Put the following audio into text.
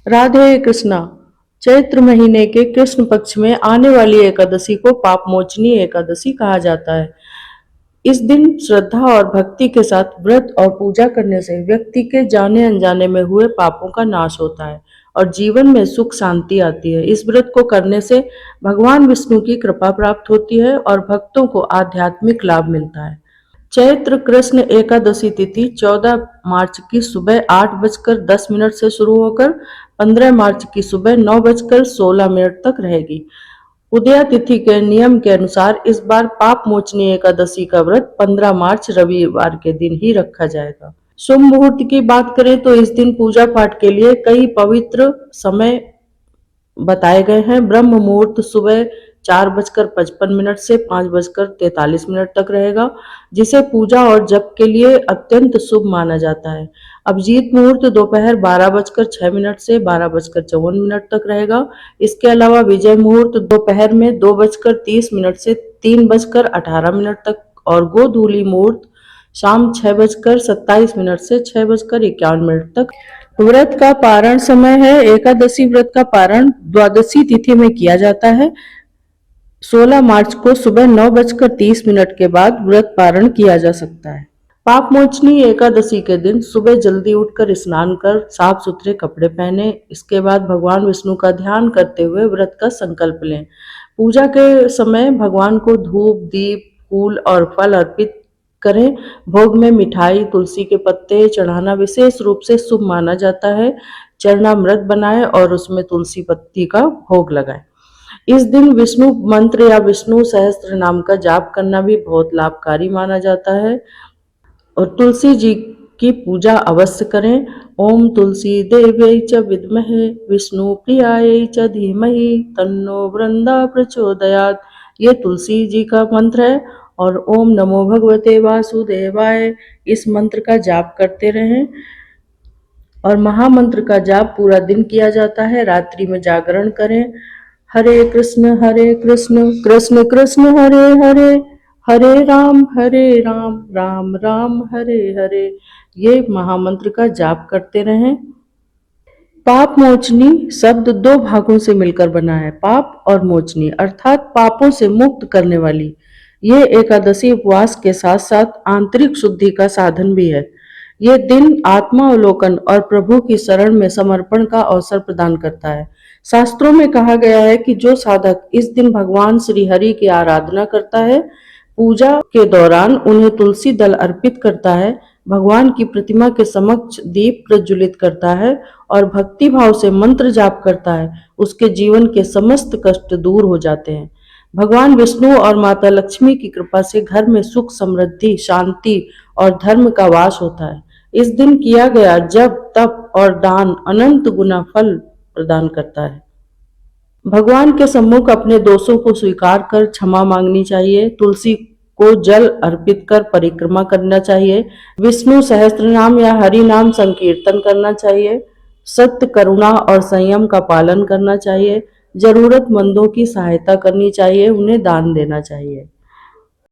राधे कृष्णा। चैत्र महीने के कृष्ण पक्ष में आने वाली एकादशी को पापमोचनी एकादशी कहा जाता है। इस दिन श्रद्धा और भक्ति के साथ व्रत और पूजा करने से व्यक्ति के जाने अनजाने में हुए पापों का नाश होता है और जीवन में सुख शांति आती है। इस व्रत को करने से भगवान विष्णु की कृपा प्राप्त होती है और भक्तों को आध्यात्मिक लाभ मिलता है। चैत्र कृष्ण एकादशी तिथि 14 मार्च की सुबह 8:10 से शुरू होकर 15 मार्च की सुबह 9:16 तक रहेगी। उदया तिथि के नियम के अनुसार इस बार पाप मोचनी एकादशी का व्रत 15 मार्च रविवार के दिन ही रखा जाएगा। शुभ मुहूर्त की बात करें तो इस दिन पूजा पाठ के लिए कई पवित्र समय बताए गए हैं। ब्रह्म मुहूर्त सुबह 4:55 से 5:43 तक रहेगा, जिसे पूजा और जप के लिए अत्यंत शुभ माना जाता है। अभिजीत मुहूर्त दोपहर 12:06 से 12:54 तक रहेगा। इसके अलावा विजय मुहूर्त दोपहर में 2:30 से 3:18 तक और गोधूली मुहूर्त शाम 6:27 से 6:51 तक। व्रत का पारण समय है। एकादशी व्रत का पारण द्वादशी तिथि में किया जाता है। 16 मार्च को सुबह 9:30 के बाद व्रत पारण किया जा सकता है। पापमोचनी एकादशी के दिन सुबह जल्दी उठकर स्नान कर साफ सुथरे कपड़े पहने। इसके बाद भगवान विष्णु का ध्यान करते हुए व्रत का संकल्प लें। पूजा के समय भगवान को धूप, दीप, फूल और फल अर्पित करें। भोग में मिठाई, तुलसी के पत्ते चढ़ाना विशेष रूप से शुभ माना जाता है। चरणामृत बनाएं और उसमें तुलसी पत्ती का भोग लगाएं। इस दिन विष्णु मंत्र या विष्णु सहस्त्र नाम का जाप करना भी बहुत लाभकारी माना जाता है और तुलसी जी की पूजा अवश्य करें। ओम तुलसी देव्यै च विद्महे विष्णु प्रियायै च धीमहि तन्नो वृंदा प्रचोदयात्। ये तुलसी जी का मंत्र है और ओम नमो भगवते वासुदेवाय इस मंत्र का जाप करते रहें और महामंत्र का जाप पूरा दिन किया जाता है। रात्रि में जागरण करें। हरे कृष्ण कृष्ण कृष्ण हरे हरे, हरे राम राम राम हरे हरे, ये महामंत्र का जाप करते रहें। पाप मोचनी शब्द दो भागों से मिलकर बना है, पाप और मोचनी अर्थात पापों से मुक्त करने वाली। ये एकादशी उपवास के साथ साथ आंतरिक शुद्धि का साधन भी है। ये दिन आत्मावलोकन और प्रभु की शरण में समर्पण का अवसर प्रदान करता है। शास्त्रों में कहा गया है कि जो साधक इस दिन भगवान श्री हरि की आराधना करता है, पूजा के दौरान उन्हें तुलसी दल अर्पित करता है, भगवान की प्रतिमा के समक्ष दीप प्रज्वलित करता है और भक्ति भाव से मंत्र जाप करता है, उसके जीवन के समस्त कष्ट दूर हो जाते हैं। भगवान विष्णु और माता लक्ष्मी की कृपा से घर में सुख, समृद्धि, शांति और धर्म का वास होता है। इस दिन किया गया जप, तप और दान अनंत गुना फल प्रदान करता है। भगवान के सम्मुख अपने दोषों को स्वीकार कर क्षमा मांगनी चाहिए। तुलसी को जल अर्पित कर परिक्रमा करना चाहिए। विष्णु सहस्त्र नाम या हरि नाम संकीर्तन करना चाहिए। सत्य, करुणा और संयम का पालन करना चाहिए। जरूरतमंदों की सहायता करनी चाहिए, उन्हें दान देना चाहिए।